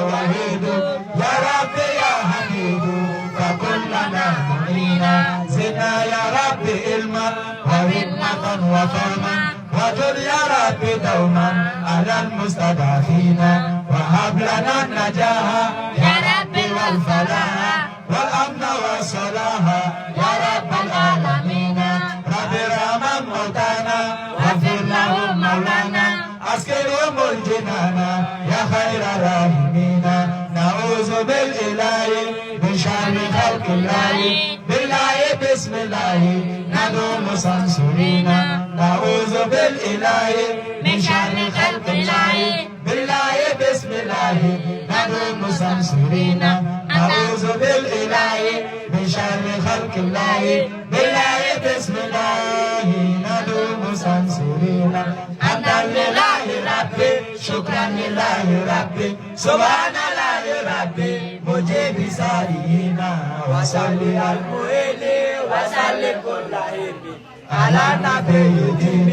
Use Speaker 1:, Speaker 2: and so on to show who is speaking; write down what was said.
Speaker 1: وحيد يا رب يا حميد فكن لنا معينا زدنا يا رب علما وحكمة وفهما وجد يا رب دوما على المستضعفين وهب لنا النجاح يا رب والفلاح والأمن والصلاح يا رب العالمين رب ارحم موتانا واغفر لهم مولانا أسكنهم الجنان يا خير الراحمين نعوذ بالإله من شر خلق الله بالله بسم الله ندوم سنسرين نعوذ بالإله من شر خلق الله بالله بسم الله ندوم سنسرين نعوذ بالإله من شر خلق الله بالله بسم الله ندوم سنسرين حمدا لله ربي شكرا لله ربي سبحان الله ربي مجيب سائلنا وصلي المؤمن وسلم كل على نبي الدين